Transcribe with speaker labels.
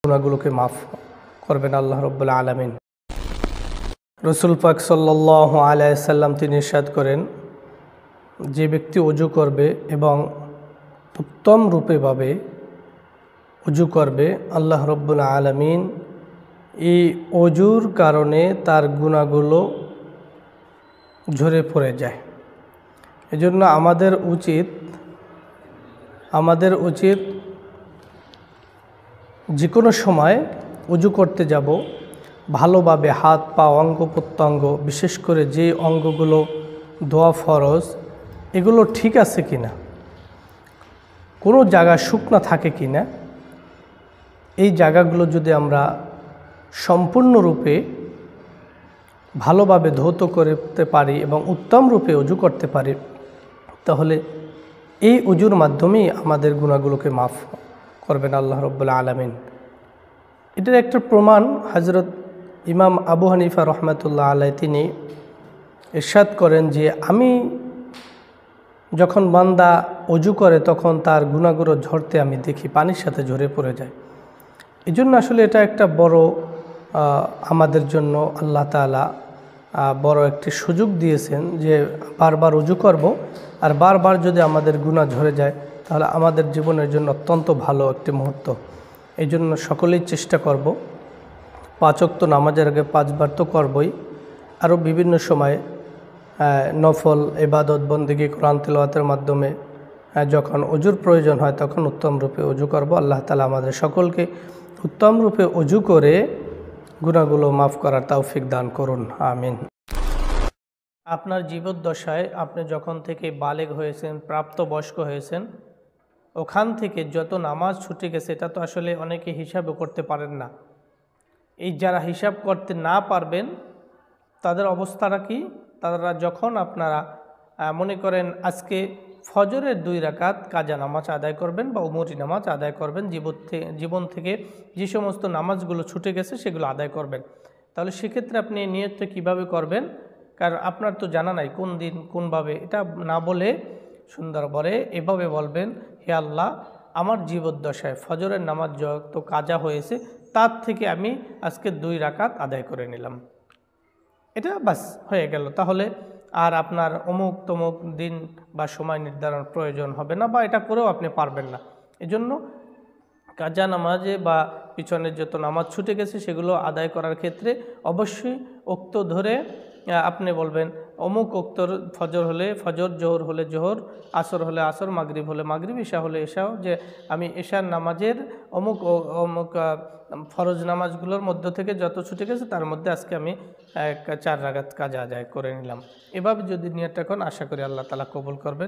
Speaker 1: গুনাহগুলোকে মাফ করবেন আল্লাহ রাব্বুল আলামিন। রাসূল পাক সাল্লাল্লাহু আলাইহি ওয়াসাল্লাম তিনি ইরশাদ করেন, যে ব্যক্তি ওযু করবে এবং উত্তম রূপেভাবে ওযু করবে, আল্লাহ রাব্বুল আলামিন এই ওযুর কারণে তার গুনাহগুলো ঝরে পড়ে যায়। এজন্য আমাদের উচিত যে কোনো সময় ওযু করতে যাব ভালোভাবে হাত পা অঙ্গ প্রত্যঙ্গ, বিশেষ করে যে অঙ্গগুলো ধোয়া ফরজ, এগুলো ঠিক আছে কিনা, কোনো জায়গা শুকনা থাকে কিনা, এই জায়গাগুলো যদি আমরা সম্পূর্ণরূপে ভালোভাবে ধৌত করতে পারি এবং উত্তম রূপে ওযু করতে পারি, তাহলে এই ওযুর মাধ্যমেই আমাদের গুনাহগুলোকে মাফ করবেন আল্লাহ রাব্বুল আলামিন। এটার একটা প্রমাণ হযরত ইমাম আবু হানিফা রহমাতুল্লাহ আলাইহি তিনি ইরশাদ করেন যে আমি যখন বান্দা ওযু করে তখন তার গুনাহগুলো ঝরতে আমি দেখি, পানির সাথে ঝরে পড়ে যায়। এজন্য আসলে এটা একটা বড় আমাদের জন্য আল্লাহ তাআলা বড় একটি সুযোগ দিয়েছেন যে বারবার ওযু করব, আর বারবার যদি আমাদের গুনাহ ঝরে যায় তাহলে আমাদের জীবনের জন্য অত্যন্ত ভালো একটি মুহূর্ত। এই জন্য সকলেই চেষ্টা করব 5 ওয়াক্ত নামাজের আগে 5 বার তো করবই, আরও বিভিন্ন সময় নফল ইবাদত বন্দেগী কোরআন তিলাওয়াতের মাধ্যমে যখন ওযুর প্রয়োজন হয় তখন উত্তম রূপে ওযু করব। আল্লাহ তাআলা আমাদের সকলকে উত্তম রূপে ওযু করে গুনাহগুলো মাফ করার তৌফিক দান করুন, আমিন। আপনার জীবদ্দশায় আপনি যখন থেকে বালেগ হয়েছেন, প্রাপ্তবয়স্ক হয়েছেন, ওখান থেকে যত নামাজ ছুটে গেছে এটা তো আসলে অনেকে হিসাবও করতে পারেন না। এই যারা হিসাব করতে না পারবেন তাদের অবস্থাটা কি? তারা যখন আপনারা মনে করেন আজকে ফজরের 2 রাকাত কাজা নামাজ আদায় করবেন বা উমরি নামাজ আদায় করবেন, জীবন থেকে যে সমস্ত নামাজগুলো ছুটে গেছে সেগুলো আদায় করবেন, তাহলে সেক্ষেত্রে আপনি নিয়তটা কীভাবে করবেন? কারণ আপনার তো জানা নাই কোন দিন কোনভাবে, এটা না বলে সুন্দর করে এভাবে বলবেন, হে আল্লাহ, আমার জীবদ্দশায় ফজরের নামাজ যত কাজা হয়েছে তার থেকে আমি আজকে 2 রাকাত আদায় করে নিলাম, এটা বাস হয়ে গেল। তাহলে আর আপনার অমুক তমুক দিন বা সময় নির্ধারণ প্রয়োজন হবে না, বা এটা করেও আপনি পারবেন না। এজন্য কাজা নামাজে বা পিছনের যত নামাজ ছুটে গেছে সেগুলো আদায় করার ক্ষেত্রে অবশ্যই ওক্ত ধরে আপনি বলবেন অমুক ওক্তর ফজর হলে ফজর, জোহর হলে জোহর, আসর হলে আসর, মাগরিব হলে মাগরিব, ঈশা হলে ঈশাও, যে আমি ঈশার নামাজের অমুক ফরজ নামাজগুলোর মধ্য থেকে যত ছুটে গেছে তার মধ্যে আজকে আমি 4 রাকাত কাজা আদায় করে নিলাম। এভাবে যদি নিয়তটা করেন আশা করি আল্লাহ তাআলা কবুল করবেন।